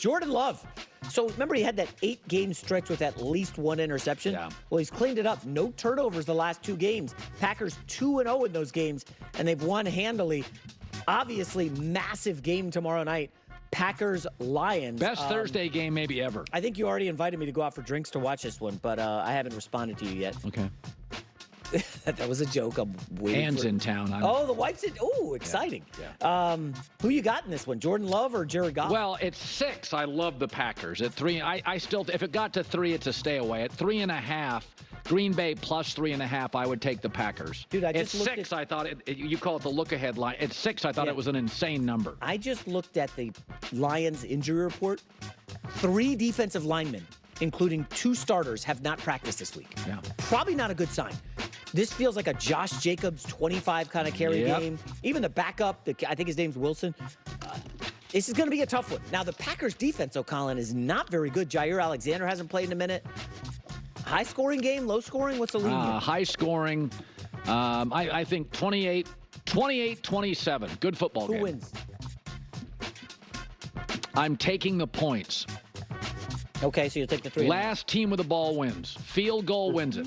Jordan Love. So remember he had that 8-game stretch with at least 1 interception? Yeah. Well, he's cleaned it up. No turnovers the last 2 games. Packers 2-0 in those games, and they've won handily. Obviously, massive game tomorrow night. Packers-Lions. Best Thursday game maybe ever. I think you already invited me to go out for drinks to watch this one, but I haven't responded to you yet. Okay. That was a joke. I'm waiting Anne's for... in town. Oh, the wife's in... Oh, exciting. Yeah. Who you got in this one? Jordan Love or Jared Goff? Well, at 6, I love the Packers. At 3, I still, if it got to 3, it's a stay away. At 3.5, Green Bay plus 3.5, I would take the Packers. Dude, I just at looked 6, I thought, you call it the look-ahead line. At 6, I thought it was an insane number. I just looked at the Lions injury report. 3 defensive linemen, including 2 starters, have not practiced this week. Yeah. Probably not a good sign. This feels like a Josh Jacobs 25 kind of carry game. Even the backup, I think his name's Wilson. This is going to be a tough one. Now, the Packers defense, though, Colin, is not very good. Jair Alexander hasn't played in a minute. High-scoring game, low-scoring? What's the lead here? High-scoring. I think 28-27. Good football game. Who wins? I'm taking the points. Okay, so you'll take the 3. Last team with the ball wins. Field goal wins it.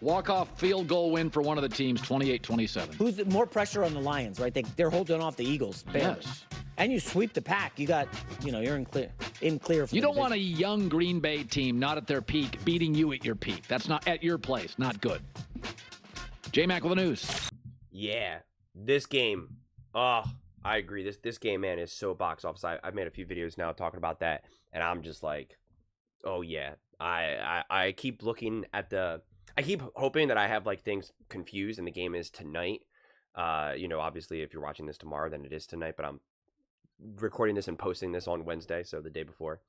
Walk-off field goal win for one of the teams, 28-27. Who's more pressure on the Lions, right? They're holding off the Eagles. Barely. Yes. And you sweep the pack. You got, you're in clear for You don't want a young Green Bay team not at their peak beating you at your peak. That's not at your place. Not good. J-Mac with the news. Yeah, this game. Oh, I agree. This game, man, is so box office. I've made a few videos now talking about that, and I'm just like, oh yeah. I keep looking at I keep hoping that I have like things confused and the game is tonight. Obviously if you're watching this tomorrow, then it is tonight, but I'm recording this and posting this on Wednesday, so the day before.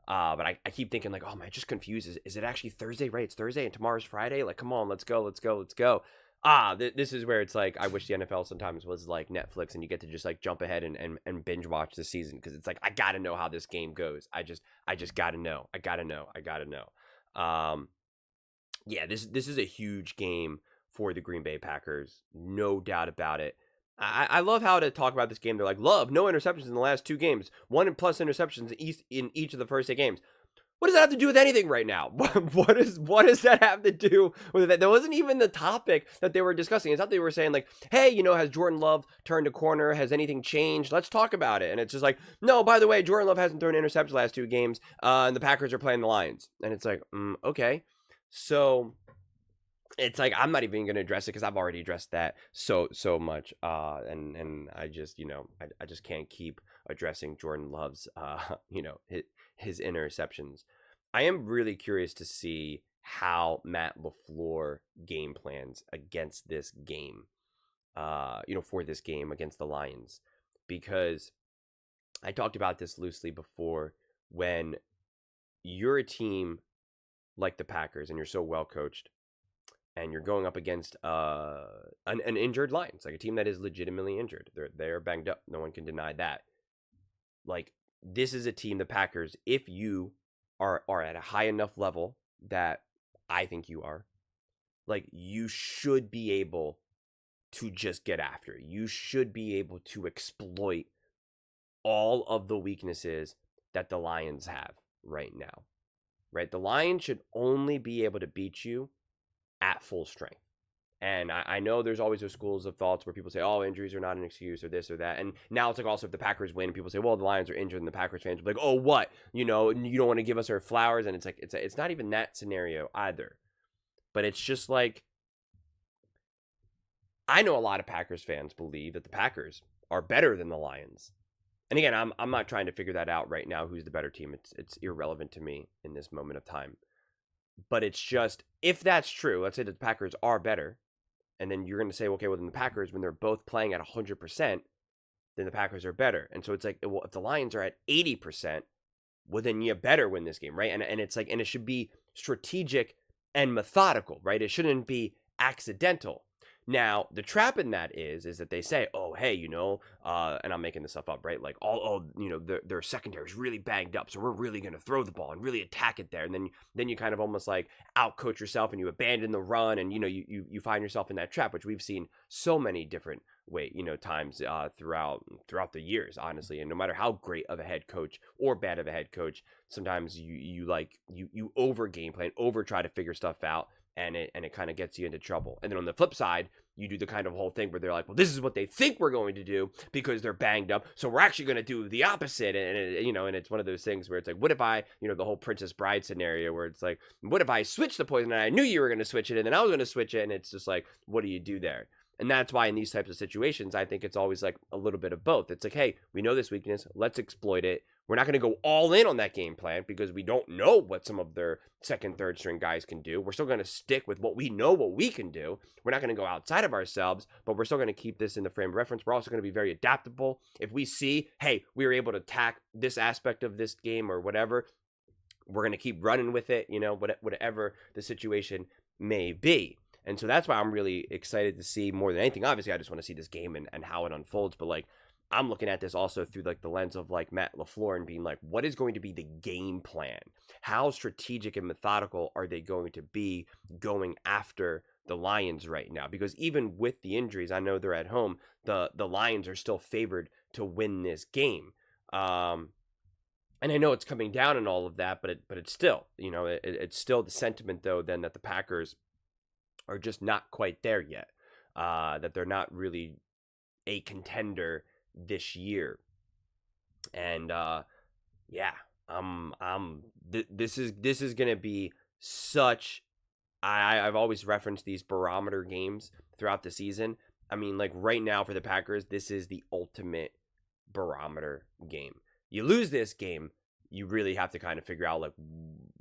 But I keep thinking like, oh man, just confused. Is it actually Thursday? Right, it's Thursday and tomorrow's Friday. Like, come on, let's go. This is where it's like, I wish the NFL sometimes was like Netflix and you get to just like jump ahead and binge watch the season, because it's like, I gotta know how this game goes. I just gotta know. I gotta know. Yeah, this is a huge game for the Green Bay Packers, no doubt about it. I love how to talk about this game. They're like, Love, no interceptions in the last 2 games, 1+ interceptions in each of the first 8 games. What does that have to do with anything right now? What does that have to do with that? That wasn't even the topic that they were discussing. It's not they were saying like, hey, has Jordan Love turned a corner? Has anything changed? Let's talk about it. And it's just like, no, by the way, Jordan Love hasn't thrown an interception the last 2 games, and the Packers are playing the Lions. And it's like, okay. So it's like, I'm not even going to address it because I've already addressed that so much. And I just, I just can't keep addressing Jordan Love's, his interceptions. I am really curious to see how Matt LaFleur game plans against this game, for this game against the Lions, because I talked about this loosely before. When you're a team like the Packers and you're so well coached and you're going up against an injured Lions, like a team that is legitimately injured, they're banged up, no one can deny that. Like, this is a team, the Packers, if you are at a high enough level that I think you are, like, you should be able to just get after it. You should be able to exploit all of the weaknesses that the Lions have right now, right? The Lions should only be able to beat you at full strength. And I know there's always those schools of thoughts where people say, oh, injuries are not an excuse, or this or that. And now it's like, also, if the Packers win, people say, well, the Lions are injured, and the Packers fans will be like, oh, what? You don't want to give us our flowers. And it's like, it's not even that scenario either. But it's just like, I know a lot of Packers fans believe that the Packers are better than the Lions. And again, I'm not trying to figure that out right now, who's the better team. It's irrelevant to me in this moment of time. But it's just, if that's true, let's say that the Packers are better, and then you're going to say, okay, well, then the Packers, when they're both playing at 100%, then the Packers are better. And so it's like, well, if the Lions are at 80%, well, then you better win this game, right? And it's like, and it should be strategic and methodical, right? It shouldn't be accidental. Now, the trap in that is that they say, oh, hey, and I'm making this stuff up, right? Like, their secondary is really banged up, so we're really going to throw the ball and really attack it there. And then you kind of almost like outcoach yourself and you abandon the run, and, you find yourself in that trap, which we've seen so many different times throughout the years, honestly. And no matter how great of a head coach or bad of a head coach, sometimes you over game plan, over try to figure stuff out, and it kind of gets you into trouble. And then on the flip side, you do the kind of whole thing where they're like, well, this is what they think we're going to do because they're banged up, so we're actually going to do the opposite. And it's one of those things where it's like, what if I, the whole Princess Bride scenario where it's like, what if I switched the poison and I knew you were going to switch it and then I was going to switch it, and it's just like, what do you do there? And that's why in these types of situations, I think it's always like a little bit of both. It's like, hey, we know this weakness, let's exploit it. We're not going to go all in on that game plan because we don't know what some of their second, third string guys can do. We're still going to stick with what we know what we can do. We're not going to go outside of ourselves, but we're still going to keep this in the frame of reference. We're also going to be very adaptable. If we see, hey, we were able to attack this aspect of this game or whatever, we're going to keep running with it, whatever the situation may be. And so that's why I'm really excited to see more than anything. Obviously, I just want to see this game and how it unfolds. But like, I'm looking at this also through like the lens of like Matt LaFleur and being like, what is going to be the game plan? How strategic and methodical are they going to be going after the Lions right now? Because even with the injuries, I know they're at home. The Lions are still favored to win this game. And I know it's coming down and all of that, but it's still, it's still the sentiment though then that the Packers are just not quite there yet. That they're not really a contender this year. And this is gonna be such. I've always referenced these barometer games throughout the season. I mean, like right now for the Packers, this is the ultimate barometer game. You lose this game, you really have to kind of figure out like,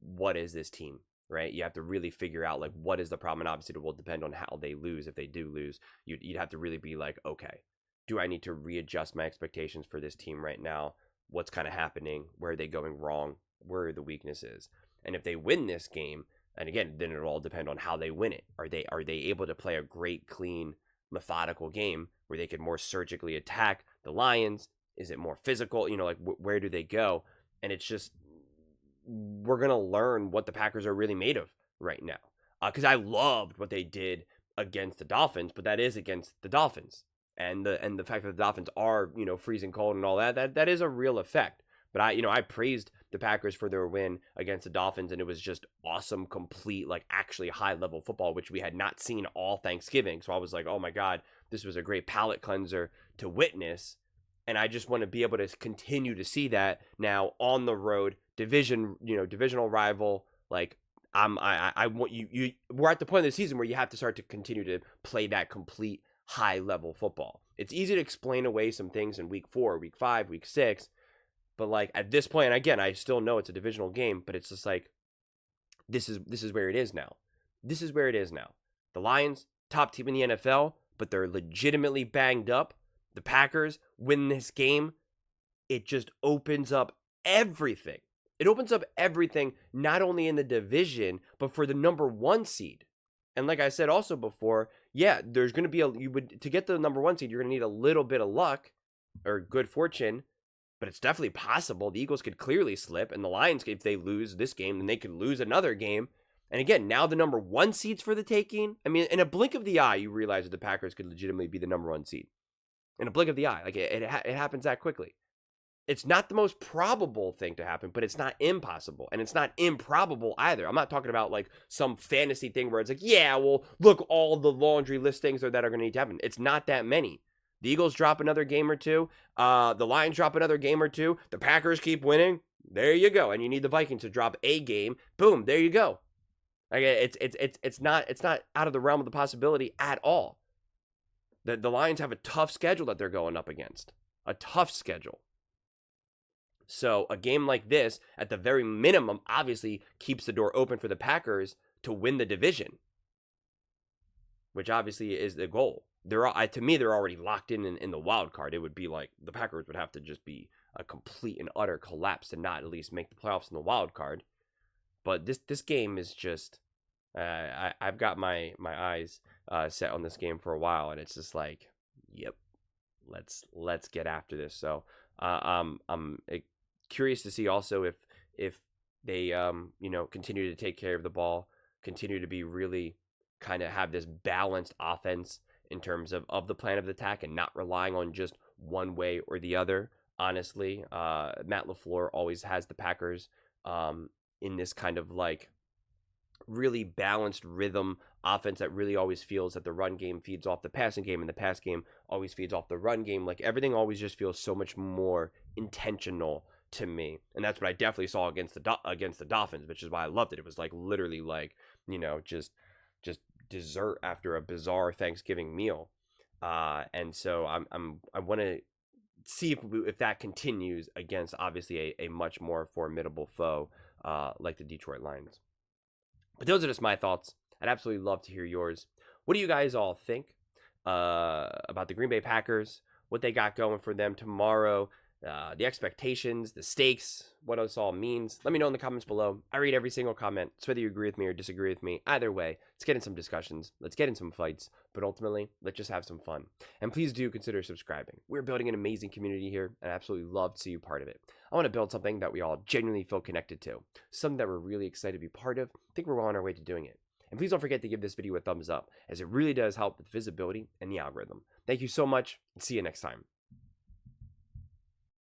what is this team? Right? You have to really figure out like, what is the problem? And obviously it will depend on how they lose. If they do lose, you'd have to really be like, okay, do I need to readjust my expectations for this team right now? What's kind of happening? Where are they going wrong? Where are the weaknesses? And if they win this game, and again, then it'll all depend on how they win it. Are they able to play a great, clean, methodical game where they can more surgically attack the Lions? Is it more physical? Like where do they go? And it's just, we're going to learn what the Packers are really made of right now. Because I loved what they did against the Dolphins, but that is against the Dolphins. And the fact that the Dolphins are, freezing cold and all that is a real effect. But I praised the Packers for their win against the Dolphins, and it was just awesome, complete, like actually high-level football, which we had not seen all Thanksgiving. So I was like, oh my God, this was a great palate cleanser to witness. And I just want to be able to continue to see that now on the road, divisional rival. Like I want you. We're at the point of the season where you have to start to continue to play that complete high level football. It's easy to explain away some things in week 4, week 5, week 6, but like at this point, and again, I still know it's a divisional game, but it's just like this is where it is now. This is where it is now. The Lions, top team in the NFL, but they're legitimately banged up. The Packers win this game. It just opens up everything. It opens up everything, not only in the division, but for the number 1 seed. And like I said also before, yeah, there's going to be to get the number 1 seed, you're going to need a little bit of luck or good fortune, but it's definitely possible. The Eagles could clearly slip, and the Lions, if they lose this game, then they could lose another game. And again, now the number 1 seed's for the taking. I mean, in a blink of the eye, you realize that the Packers could legitimately be the number 1 seed. In a blink of the eye. Like, it happens that quickly. It's not the most probable thing to happen, but it's not impossible. And it's not improbable either. I'm not talking about like some fantasy thing where it's like, yeah, well, look, all the laundry list things that are going to need to happen. It's not that many. The Eagles drop another game or two. The Lions drop another game or two. The Packers keep winning. There you go. And you need the Vikings to drop a game. Boom, there you go. Like, it's not out of the realm of the possibility at all. The Lions have a tough schedule that they're going up against. A tough schedule. So a game like this, at the very minimum, obviously keeps the door open for the Packers to win the division, which obviously is the goal. To me, they're already locked in the wild card. It would be like the Packers would have to just be a complete and utter collapse to not at least make the playoffs in the wild card. But this game is just, I've got my eyes set on this game for a while, and it's just like, yep, let's get after this. So I'm curious to see also if they continue to take care of the ball, continue to be really kind of have this balanced offense in terms of the plan of attack and not relying on just one way or the other. Honestly, Matt LaFleur always has the Packers in this kind of like really balanced rhythm offense that really always feels that the run game feeds off the passing game and the pass game always feeds off the run game. Like everything always just feels so much more intentional to me, and that's what I definitely saw against the Dolphins, which is why I loved it. It was like literally like, you know, just dessert after a bizarre Thanksgiving meal, and so I want to see if that continues against obviously a much more formidable foe like the Detroit Lions. But those are just my thoughts. I'd absolutely love to hear yours. What do you guys all think about the Green Bay Packers? What they got going for them tomorrow? The expectations, the stakes, what this all means. Let me know in the comments below. I read every single comment. So whether you agree with me or disagree with me, either way, let's get in some discussions. Let's get in some fights. But ultimately, let's just have some fun. And please do consider subscribing. We're building an amazing community here, and I absolutely love to see you part of it. I want to build something that we all genuinely feel connected to. Something that we're really excited to be part of. I think we're well on our way to doing it. And please don't forget to give this video a thumbs up, as it really does help with visibility and the algorithm. Thank you so much, and see you next time.